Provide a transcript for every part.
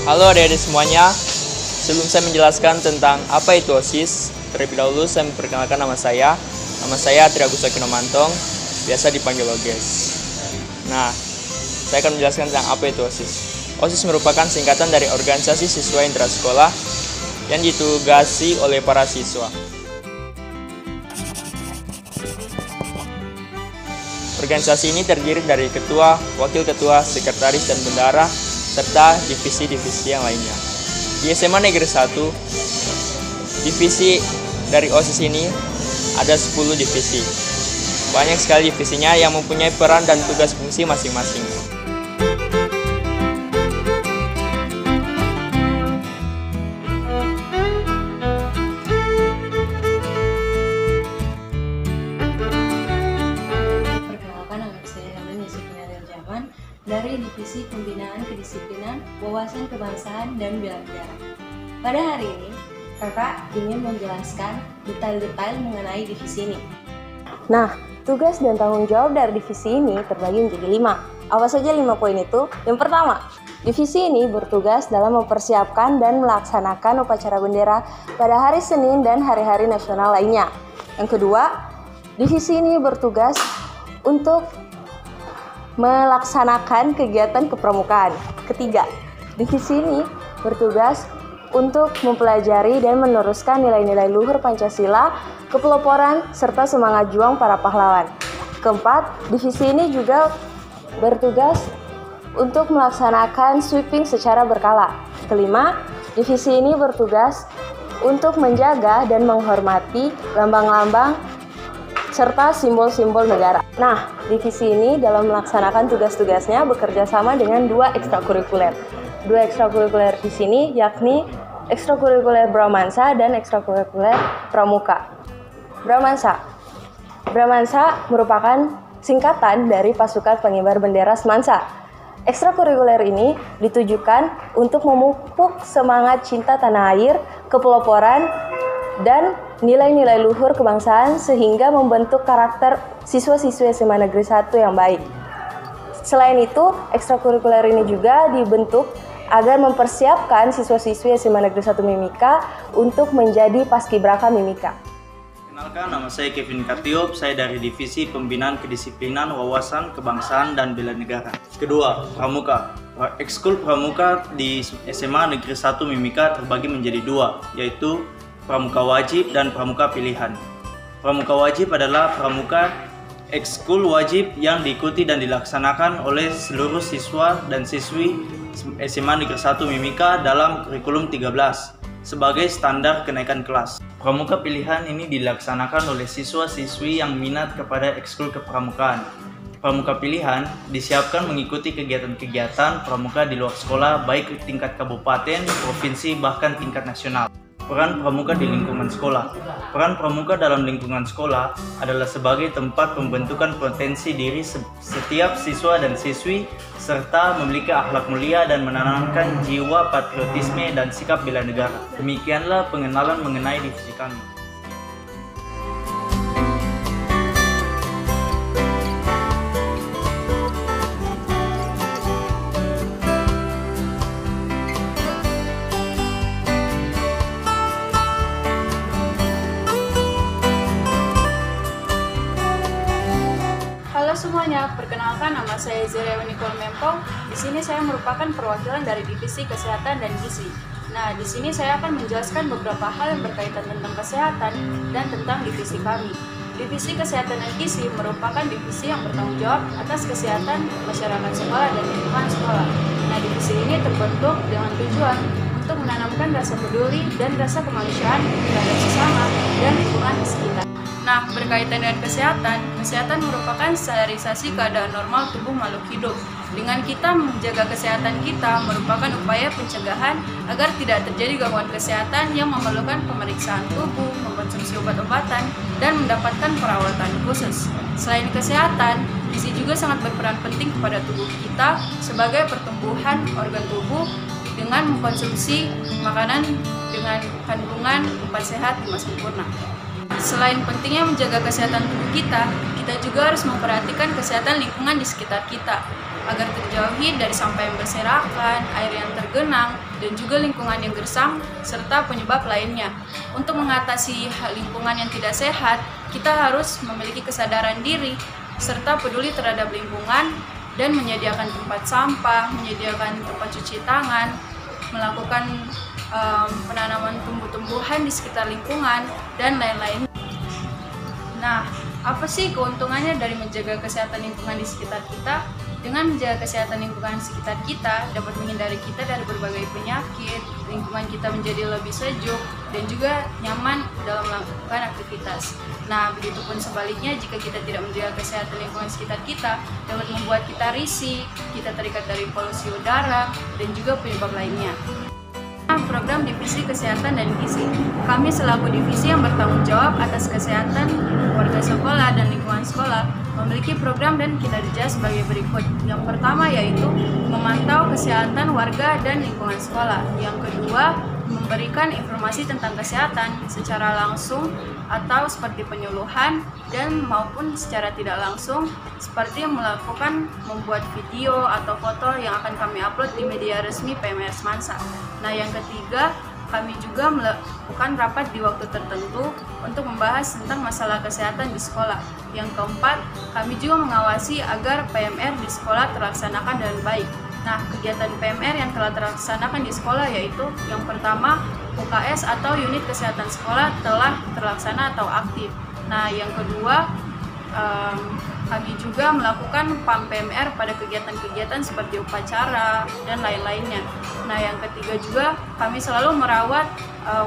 Halo adik-adik semuanya, sebelum saya menjelaskan tentang apa itu OSIS, terlebih dahulu saya memperkenalkan nama saya. Nama saya Triagus Akinamantong, biasa dipanggil Oges. Nah, saya akan menjelaskan tentang apa itu OSIS. OSIS merupakan singkatan dari Organisasi Siswa Intrasekolah yang ditugasi oleh para siswa. Organisasi ini terdiri dari ketua, wakil ketua, sekretaris, dan bendahara, serta divisi-divisi yang lainnya. Di SMA Negeri 1, divisi dari OSIS ini ada 10 divisi. Banyak sekali divisinya yang mempunyai peran dan tugas fungsi masing-masing. Dari Divisi Pembinaan Kedisiplinan, Wawasan Kebangsaan, dan Bela Negara. Pada hari ini, Kakak ingin menjelaskan detail-detail mengenai divisi ini. Nah, tugas dan tanggung jawab dari divisi ini terbagi menjadi 5. Apa saja 5 poin itu? Yang pertama, divisi ini bertugas dalam mempersiapkan dan melaksanakan upacara bendera pada hari Senin dan hari-hari nasional lainnya. Yang kedua, divisi ini bertugas untuk melaksanakan kegiatan kepramukaan. Ketiga, divisi ini bertugas untuk mempelajari dan meneruskan nilai-nilai luhur Pancasila, kepeloporan, serta semangat juang para pahlawan. Keempat, divisi ini juga bertugas untuk melaksanakan sweeping secara berkala. Kelima, divisi ini bertugas untuk menjaga dan menghormati lambang-lambang serta simbol-simbol negara. Nah, divisi ini dalam melaksanakan tugas-tugasnya bekerja sama dengan 2 ekstrakurikuler. 2 ekstrakurikuler di sini yakni ekstrakurikuler Bramansa dan ekstrakurikuler Pramuka. Bramansa merupakan singkatan dari Pasukan Pengibar Bendera Semansa. Ekstrakurikuler ini ditujukan untuk memupuk semangat cinta tanah air, kepeloporan, dan nilai-nilai luhur kebangsaan sehingga membentuk karakter siswa-siswi SMA Negeri 1 yang baik. Selain itu, ekstrakurikuler ini juga dibentuk agar mempersiapkan siswa-siswi SMA Negeri 1 Mimika untuk menjadi paskibraka Mimika. Kenalkan, nama saya Kevin Kartiop, saya dari Divisi Pembinaan Kedisiplinan, Wawasan Kebangsaan, dan Bela Negara. Kedua, Pramuka. Ekskul Pramuka di SMA Negeri 1 Mimika terbagi menjadi 2, yaitu Pramuka Wajib dan Pramuka Pilihan. Pramuka Wajib adalah pramuka ekskul wajib yang diikuti dan dilaksanakan oleh seluruh siswa dan siswi SMA Negeri 1 Mimika dalam kurikulum 13 sebagai standar kenaikan kelas. Pramuka Pilihan ini dilaksanakan oleh siswa-siswi yang minat kepada ekskul kepramukaan. Pramuka Pilihan disiapkan mengikuti kegiatan-kegiatan pramuka di luar sekolah baik tingkat kabupaten, provinsi, bahkan tingkat nasional. Peran pramuka di lingkungan sekolah. Peran pramuka dalam lingkungan sekolah adalah sebagai tempat pembentukan potensi diri setiap siswa dan siswi, serta memiliki akhlak mulia dan menanamkan jiwa patriotisme dan sikap bela negara. Demikianlah pengenalan mengenai divisi kami. Halo semuanya, perkenalkan nama saya Zerewa Nicole Mempong. Di sini saya merupakan perwakilan dari Divisi Kesehatan dan Gizi. Nah, di sini saya akan menjelaskan beberapa hal yang berkaitan tentang kesehatan dan tentang divisi kami. Divisi Kesehatan dan Gizi merupakan divisi yang bertanggung jawab atas kesehatan masyarakat sekolah dan lingkungan sekolah. Nah, divisi ini terbentuk dengan tujuan untuk menanamkan rasa peduli dan rasa kemanusiaan terhadap sesama dan lingkungan sekitar. Nah, berkaitan dengan kesehatan merupakan standarisasi keadaan normal tubuh makhluk hidup. Dengan kita menjaga kesehatan kita merupakan upaya pencegahan agar tidak terjadi gangguan kesehatan yang memerlukan pemeriksaan tubuh, mengkonsumsi obat-obatan, dan mendapatkan perawatan khusus. Selain kesehatan, gizi juga sangat berperan penting kepada tubuh kita sebagai pertumbuhan organ tubuh dengan mengkonsumsi makanan dengan kandungan 4 sehat 5 sempurna. Selain pentingnya menjaga kesehatan tubuh kita, kita juga harus memperhatikan kesehatan lingkungan di sekitar kita. agar terjauhi dari sampah yang berserakan, air yang tergenang, dan juga lingkungan yang gersang, serta penyebab lainnya. Untuk mengatasi lingkungan yang tidak sehat, kita harus memiliki kesadaran diri, serta peduli terhadap lingkungan, dan menyediakan tempat sampah, menyediakan tempat cuci tangan, melakukan penanaman tumbuh-tumbuhan di sekitar lingkungan, dan lain-lain. Nah, apa sih keuntungannya dari menjaga kesehatan lingkungan di sekitar kita? Dengan menjaga kesehatan lingkungan di sekitar kita, dapat menghindari kita dari berbagai penyakit, lingkungan kita menjadi lebih sejuk, dan juga nyaman dalam melakukan aktivitas. Nah, begitupun sebaliknya, jika kita tidak menjaga kesehatan lingkungan di sekitar kita, dapat membuat kita risih, kita terikat dari polusi udara, dan juga penyebab lainnya. Program Divisi Kesehatan dan Gizi. Kami selaku divisi yang bertanggung jawab atas kesehatan warga sekolah dan lingkungan sekolah memiliki program dan kinerja sebagai berikut. Yang pertama yaitu memantau kesehatan warga dan lingkungan sekolah. Yang kedua, memberikan informasi tentang kesehatan secara langsung atau seperti penyuluhan dan maupun secara tidak langsung seperti membuat video atau foto yang akan kami upload di media resmi PMR Semansa. Nah, yang ketiga, kami juga melakukan rapat di waktu tertentu untuk membahas tentang masalah kesehatan di sekolah. Yang keempat, kami juga mengawasi agar PMR di sekolah terlaksanakan dengan baik. Nah, kegiatan PMR yang telah terlaksanakan di sekolah yaitu yang pertama, UKS atau unit kesehatan sekolah telah terlaksana atau aktif. Nah, yang kedua, kami juga melakukan PAM PMR pada kegiatan-kegiatan seperti upacara dan lain-lainnya. Nah, yang ketiga juga kami selalu merawat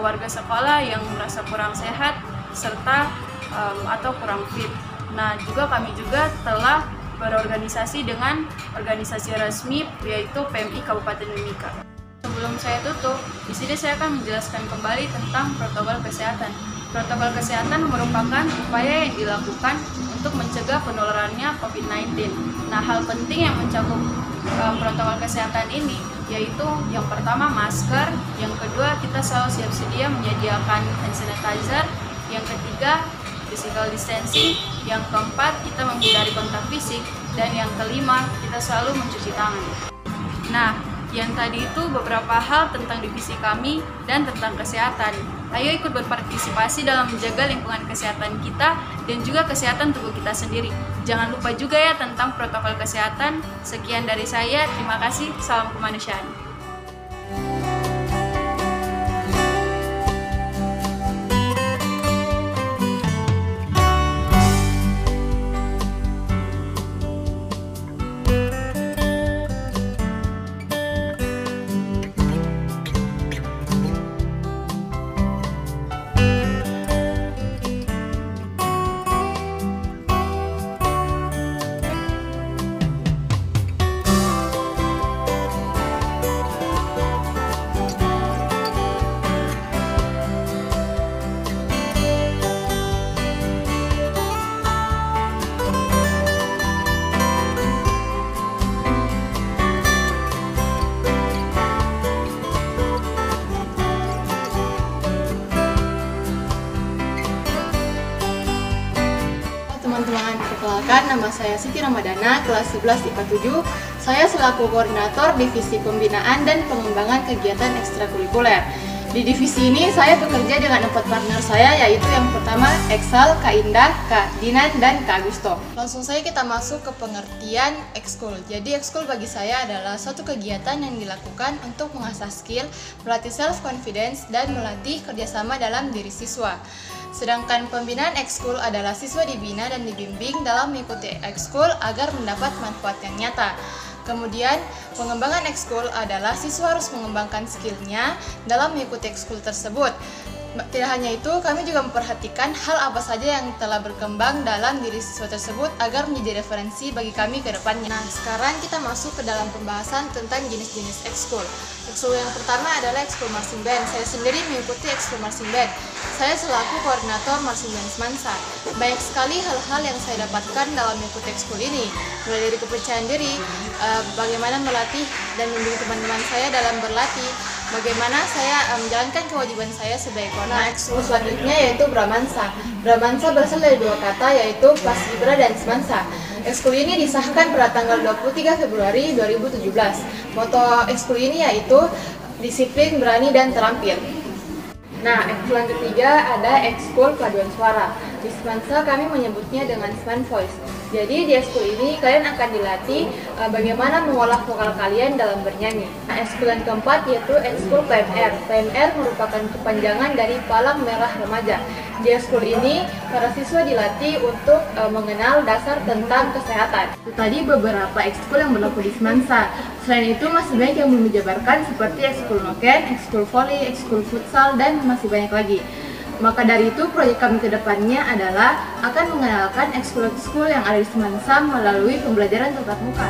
warga sekolah yang merasa kurang sehat serta atau kurang fit. Nah, kami juga telah berorganisasi dengan organisasi resmi yaitu PMI Kabupaten Mimika. Sebelum saya tutup, di sini saya akan menjelaskan kembali tentang protokol kesehatan. Protokol kesehatan merupakan upaya yang dilakukan untuk mencegah penularannya COVID-19. Nah, hal penting yang mencakup protokol kesehatan ini yaitu yang pertama masker, yang kedua kita selalu siap sedia menyediakan hand sanitizer, yang ketiga physical distancing, yang keempat kita menghindari kontak fisik, dan yang kelima kita selalu mencuci tangan. Nah, yang tadi itu beberapa hal tentang divisi kami dan tentang kesehatan. Ayo ikut berpartisipasi dalam menjaga lingkungan kesehatan kita dan juga kesehatan tubuh kita sendiri. Jangan lupa juga ya tentang protokol kesehatan. Sekian dari saya, terima kasih, salam kemanusiaan. Teman-teman, perkenalkan nama saya Siti Ramadana, kelas 11 IPA 7. Saya selaku koordinator Divisi Pembinaan dan Pengembangan Kegiatan Ekstrakurikuler. Di divisi ini saya bekerja dengan 4 partner saya, yaitu yang pertama Eksal, Kak Indah, Kak Dinan, dan Kak Agusto. Langsung saja kita masuk ke pengertian ekskul. Jadi ekskul bagi saya adalah suatu kegiatan yang dilakukan untuk mengasah skill, melatih self-confidence, dan melatih kerjasama dalam diri siswa. Sedangkan pembinaan ekskul adalah siswa dibina dan dibimbing dalam mengikuti ekskul agar mendapat manfaat yang nyata. Kemudian, pengembangan ekskul adalah siswa harus mengembangkan skillnya dalam mengikuti ekskul tersebut. Tidak hanya itu, kami juga memperhatikan hal apa saja yang telah berkembang dalam diri siswa tersebut agar menjadi referensi bagi kami ke depannya. Nah, sekarang kita masuk ke dalam pembahasan tentang jenis-jenis ekskul. Ekskul yang pertama adalah ekskul marching band. Saya sendiri mengikuti ekskul marching band. Saya selaku koordinator marching band Semansa. Banyak sekali hal-hal yang saya dapatkan dalam mengikuti ekskul ini. Mulai dari kepercayaan diri, bagaimana melatih dan membimbing teman-teman saya dalam berlatih, bagaimana saya menjalankan kewajiban saya sebagai koordinator. Nah, ekskul selanjutnya yaitu Bramansa. Bramansa berasal dari dua kata yaitu Paskibra dan Semansa. Ekskul ini disahkan pada tanggal 23 Februari 2017. Moto ekskul ini yaitu disiplin, berani, dan terampil. Nah, ekskul yang ketiga ada ekskul paduan suara. Di Semansa kami menyebutnya dengan Sman Voice. Jadi di ekskul ini kalian akan dilatih bagaimana mengolah vokal kalian dalam bernyanyi. Nah, ekskul yang keempat yaitu ekskul PMR. PMR merupakan kepanjangan dari Palang Merah Remaja. Di ekskul ini para siswa dilatih untuk mengenal dasar tentang kesehatan. Itu tadi beberapa ekskul yang berlaku di Semansa. Selain itu masih banyak yang belum dijabarkan seperti ekskul noken, ekskul voli, ekskul futsal, dan masih banyak lagi. Maka dari itu, proyek kami ke depannya adalah akan mengenalkan ekskul-ekskul yang ada di Semansa melalui pembelajaran tatap muka.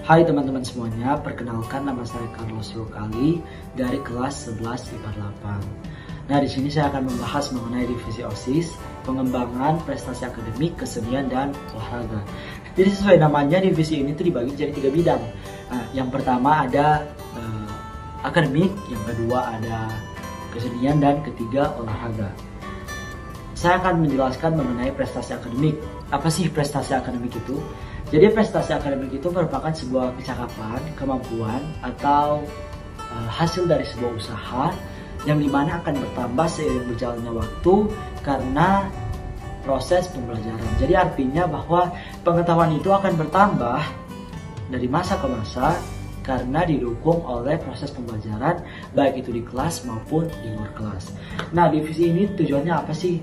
Hai teman-teman semuanya, perkenalkan nama saya Carlos Rukali dari kelas 11 IPA 8. Nah, di sini saya akan membahas mengenai divisi OSIS, pengembangan prestasi akademik, kesenian, dan olahraga. Jadi sesuai namanya, divisi ini tuh dibagi jadi 3 bidang. Nah, yang pertama ada akademik, yang kedua ada kesenian, dan ketiga olahraga. Saya akan menjelaskan mengenai prestasi akademik. Apa sih prestasi akademik itu? Jadi prestasi akademik itu merupakan sebuah kecakapan, kemampuan, atau hasil dari sebuah usaha yang dimana akan bertambah seiring berjalannya waktu karena proses pembelajaran. Jadi artinya bahwa pengetahuan itu akan bertambah dari masa ke masa karena didukung oleh proses pembelajaran baik itu di kelas maupun di luar kelas. Nah, divisi ini tujuannya apa sih?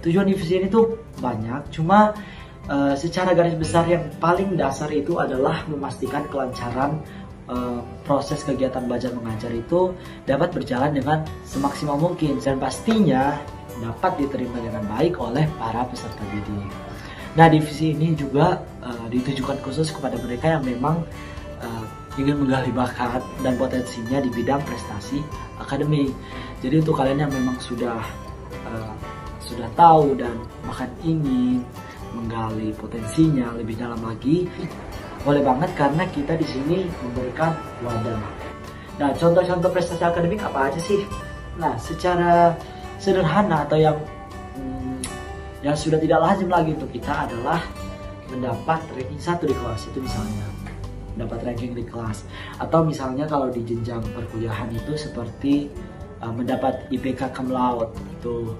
Tujuan divisi ini tuh banyak, cuma secara garis besar yang paling dasar itu adalah memastikan kelancaran proses kegiatan belajar mengajar itu dapat berjalan dengan semaksimal mungkin dan pastinya dapat diterima dengan baik oleh para peserta didik. Nah, divisi ini juga ditujukan khusus kepada mereka yang memang ingin menggali bakat dan potensinya di bidang prestasi akademik. Jadi untuk kalian yang memang sudah tahu dan bahkan ingin menggali potensinya lebih dalam lagi, boleh banget karena kita di sini memberikan wadah. Nah, contoh-contoh prestasi akademik apa aja sih? Nah, secara sederhana atau yang sudah tidak lazim lagi untuk kita adalah mendapat ranking 1 di kelas, itu misalnya mendapat ranking di kelas, atau misalnya kalau di jenjang perkuliahan itu seperti mendapat IPK cum laude itu.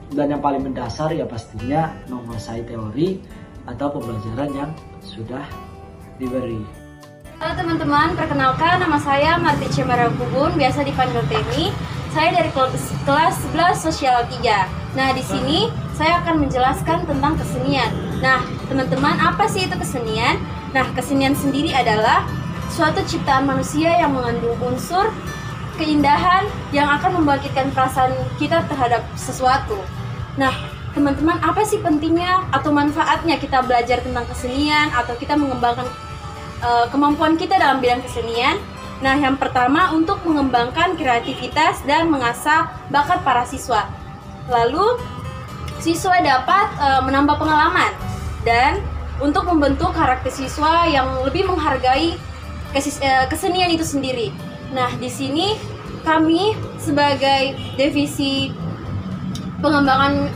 Dan yang paling mendasar ya pastinya menguasai teori atau pembelajaran yang sudah diberi. Halo teman-teman, perkenalkan nama saya Marti Cemara Kubun, biasa dipanggil Temi. Saya dari kelas 11 Sosial 3. Nah, di sini saya akan menjelaskan tentang kesenian. Nah, teman-teman, apa sih itu kesenian? Nah, kesenian sendiri adalah suatu ciptaan manusia yang mengandung unsur keindahan yang akan membangkitkan perasaan kita terhadap sesuatu. Nah, teman-teman, apa sih pentingnya atau manfaatnya kita belajar tentang kesenian atau kita mengembangkan kemampuan kita dalam bidang kesenian? Nah, yang pertama untuk mengembangkan kreativitas dan mengasah bakat para siswa. Lalu, siswa dapat menambah pengalaman dan untuk membentuk karakter siswa yang lebih menghargai kesenian itu sendiri. Nah, di sini kami sebagai divisi pengembangan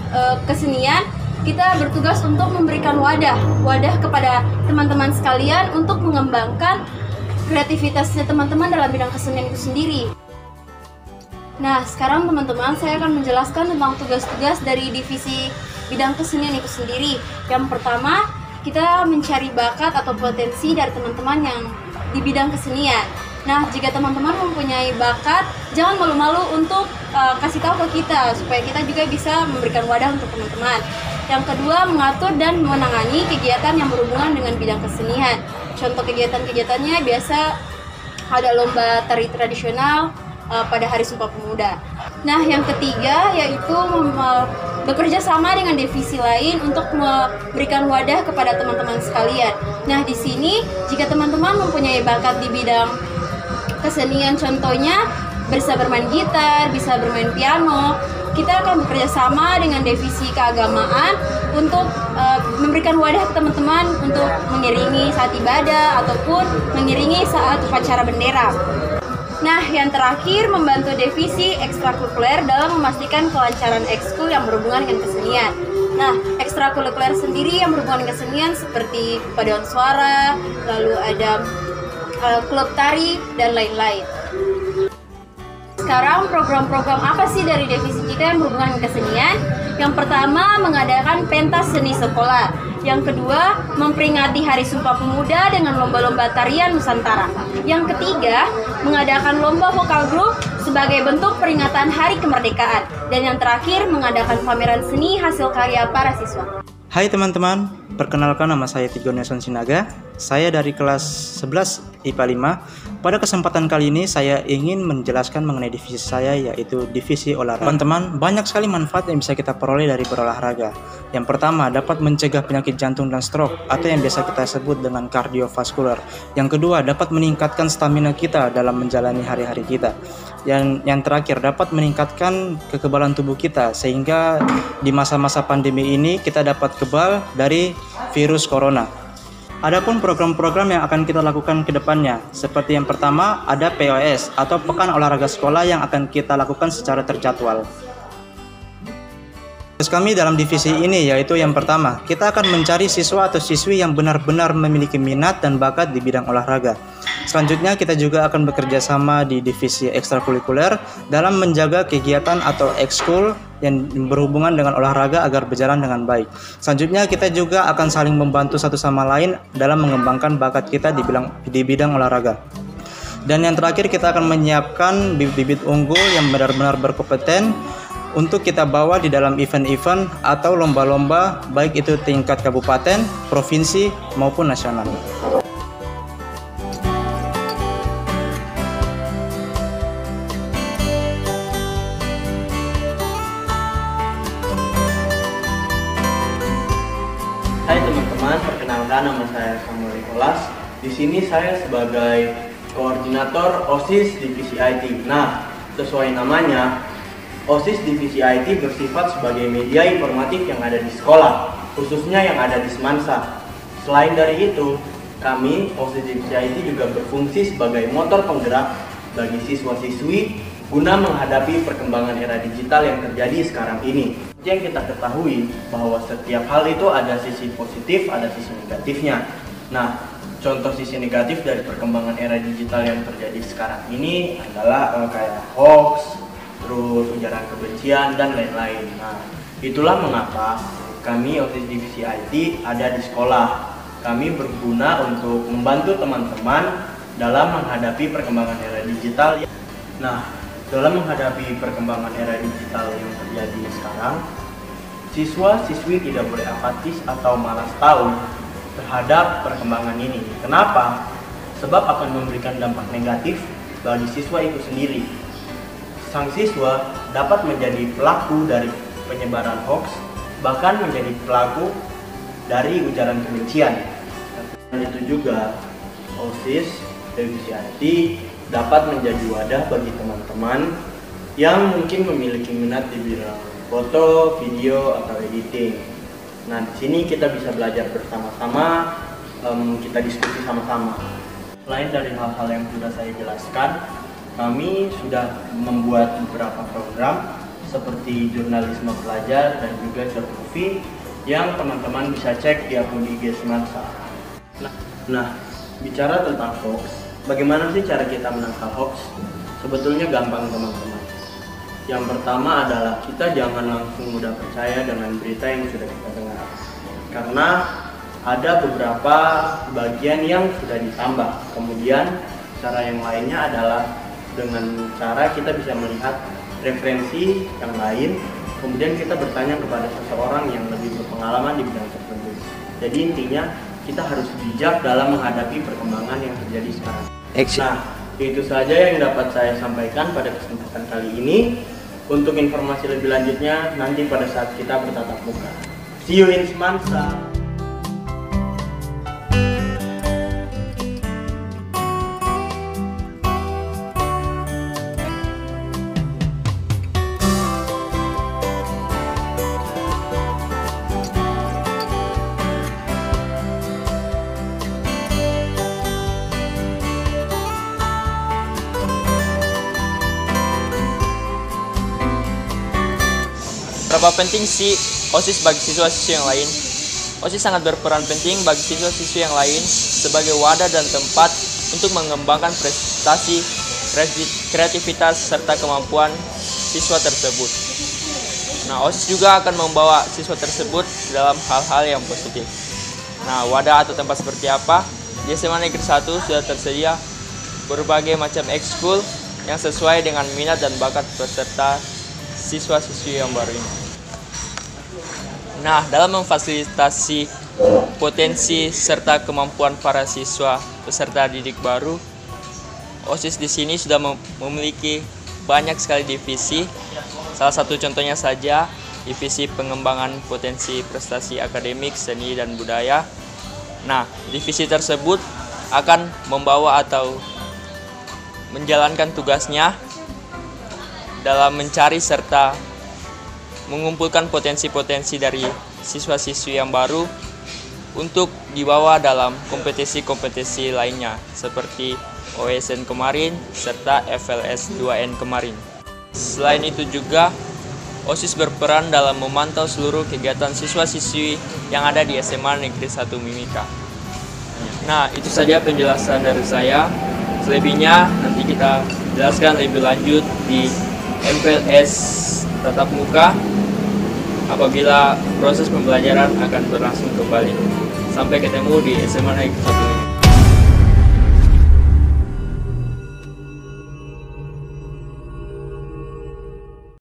kesenian, kita bertugas untuk memberikan wadah kepada teman-teman sekalian untuk mengembangkan kreativitasnya teman-teman dalam bidang kesenian itu sendiri. Nah, sekarang teman-teman, saya akan menjelaskan tentang tugas-tugas dari divisi bidang kesenian itu sendiri. Yang pertama, kita mencari bakat atau potensi dari teman-teman yang di bidang kesenian. Nah, jika teman-teman mempunyai bakat, jangan malu-malu untuk kasih tahu ke kita, supaya kita juga bisa memberikan wadah untuk teman-teman. Yang kedua, mengatur dan menangani kegiatan yang berhubungan dengan bidang kesenian. Contoh kegiatan-kegiatannya biasa ada lomba tari tradisional pada Hari Sumpah Pemuda. Nah, yang ketiga yaitu bekerja sama dengan divisi lain untuk memberikan wadah kepada teman-teman sekalian. Nah, di sini jika teman-teman mempunyai bakat di bidang kesenian, contohnya bisa bermain gitar, bisa bermain piano, kita akan bekerja sama dengan divisi keagamaan untuk memberikan wadah ke teman-teman untuk mengiringi saat ibadah ataupun mengiringi saat upacara bendera. Nah, yang terakhir membantu divisi ekstrakurikuler dalam memastikan kelancaran ekskul yang berhubungan dengan kesenian. Nah, ekstrakurikuler sendiri yang berhubungan dengan kesenian seperti paduan suara, lalu ada klub tari, dan lain-lain. Sekarang program-program apa sih dari divisi kita yang berhubungan dengan kesenian? Yang pertama, mengadakan pentas seni sekolah. Yang kedua, memperingati Hari Sumpah Pemuda dengan lomba-lomba tarian Nusantara. Yang ketiga, mengadakan lomba vokal grup sebagai bentuk peringatan Hari Kemerdekaan. Dan yang terakhir, mengadakan pameran seni hasil karya para siswa. Hai teman-teman, perkenalkan nama saya Tigo Nelson Sinaga. Saya dari kelas 11 IPA 5. Pada kesempatan kali ini saya ingin menjelaskan mengenai divisi saya, yaitu divisi olahraga. Teman-teman, banyak sekali manfaat yang bisa kita peroleh dari berolahraga. Yang pertama, dapat mencegah penyakit jantung dan stroke atau yang biasa kita sebut dengan kardiovaskular. Yang kedua, dapat meningkatkan stamina kita dalam menjalani hari-hari kita. Yang terakhir, dapat meningkatkan kekebalan tubuh kita sehingga di masa-masa pandemi ini kita dapat kebal dari virus corona. Adapun program-program yang akan kita lakukan ke depannya, seperti yang pertama ada POS atau Pekan Olahraga Sekolah yang akan kita lakukan secara terjadwal. Tugas kami dalam divisi ini yaitu yang pertama, kita akan mencari siswa atau siswi yang benar-benar memiliki minat dan bakat di bidang olahraga. Selanjutnya kita juga akan bekerja sama di divisi ekstrakurikuler dalam menjaga kegiatan atau ekskul yang berhubungan dengan olahraga agar berjalan dengan baik. Selanjutnya kita juga akan saling membantu satu sama lain dalam mengembangkan bakat kita di bidang olahraga. Dan yang terakhir kita akan menyiapkan bibit-bibit unggul yang benar-benar berkompeten untuk kita bawa di dalam event-event atau lomba-lomba baik itu tingkat kabupaten, provinsi maupun nasional. Hai teman-teman, perkenalkan nama saya Samuel Nicholas. Di sini saya sebagai koordinator OSIS Divisi IT. Nah, sesuai namanya, OSIS Divisi IT bersifat sebagai media informatif yang ada di sekolah, khususnya yang ada di Semansa. Selain dari itu, kami OSIS Divisi IT juga berfungsi sebagai motor penggerak bagi siswa-siswi guna menghadapi perkembangan era digital yang terjadi sekarang ini. Yang kita ketahui bahwa setiap hal itu ada sisi positif, ada sisi negatifnya. Nah, contoh sisi negatif dari perkembangan era digital yang terjadi sekarang ini adalah kayak hoax, terus ujaran kebencian, dan lain-lain. Nah, itulah mengapa kami OSIS Divisi IT ada di sekolah. Kami berguna untuk membantu teman-teman dalam menghadapi perkembangan era digital. Nah, dalam menghadapi perkembangan era digital yang terjadi sekarang, siswa-siswi tidak boleh apatis atau malas tahu terhadap perkembangan ini. Kenapa? Sebab akan memberikan dampak negatif bagi siswa itu sendiri. Sang siswa dapat menjadi pelaku dari penyebaran hoax, bahkan menjadi pelaku dari ujaran kebencian. Dan itu juga OSIS Divisi IT dapat menjadi wadah bagi teman-teman yang mungkin memiliki minat di bidang foto, video, atau editing. Nah, di sini kita bisa belajar bersama-sama, kita diskusi sama-sama. Selain dari hal-hal yang sudah saya jelaskan, kami sudah membuat beberapa program seperti jurnalisme pelajar dan juga short movie yang teman-teman bisa cek di akun IG Semansa. Nah, bicara tentang hoax, bagaimana sih cara kita menangkal hoax? Sebetulnya gampang teman-teman. Yang pertama adalah kita jangan langsung mudah percaya dengan berita yang sudah kita dengar. Karena ada beberapa bagian yang sudah ditambah. Kemudian cara yang lainnya adalah dengan cara kita bisa melihat referensi yang lain. Kemudian kita bertanya kepada seseorang yang lebih berpengalaman di bidang tertentu. Jadi intinya kita harus bijak dalam menghadapi perkembangan yang terjadi sekarang. Nah, itu saja yang dapat saya sampaikan pada kesempatan kali ini. Untuk informasi lebih lanjutnya nanti pada saat kita bertatap muka. See you in Semansa. Seberapa penting sih OSIS bagi siswa-siswa yang lain? OSIS sangat berperan penting bagi siswa-siswa yang lain sebagai wadah dan tempat untuk mengembangkan prestasi, kreativitas, serta kemampuan siswa tersebut. Nah, OSIS juga akan membawa siswa tersebut dalam hal-hal yang positif. Nah, wadah atau tempat seperti apa? Di SMA Negeri 1 sudah tersedia berbagai macam ekskul yang sesuai dengan minat dan bakat peserta siswa-siswi yang baru ini. Nah, dalam memfasilitasi potensi serta kemampuan para siswa peserta didik baru, OSIS di sini sudah memiliki banyak sekali divisi. Salah satu contohnya saja divisi pengembangan potensi prestasi akademik, seni, dan budaya. Nah, divisi tersebut akan membawa atau menjalankan tugasnya dalam mencari serta mengumpulkan potensi-potensi dari siswa-siswi yang baru untuk dibawa dalam kompetisi-kompetisi lainnya seperti OSN kemarin serta FLS 2N kemarin. Selain itu juga OSIS berperan dalam memantau seluruh kegiatan siswa-siswi yang ada di SMA Negeri 1 Mimika. Nah, itu saja penjelasan dari saya. Selebihnya nanti kita jelaskan lebih lanjut di MPLS tatap muka apabila proses pembelajaran akan berlangsung kembali. Sampai ketemu di SMA Negeri 1 Mimika.